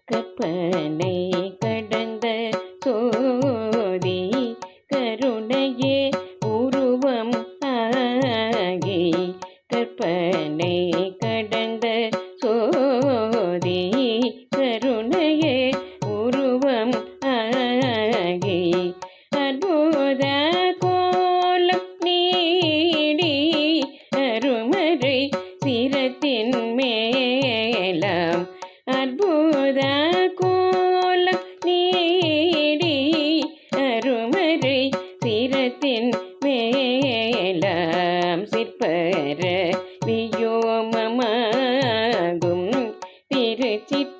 கற்பனை கடந்த சோதி கருணையே உருவம் ஆகி கற்பனை கடந்த சோதி கருணையே உருவம் ஆகி அற்புத கோலம் நீடி அருமறை சிரத்தின் மேலாம் அற்புத கோலம் நீடி அருமறை சிரத்தின் மேலாம் சிற்பர வியோமமாகும் திருச்சிற்றம்பலம்.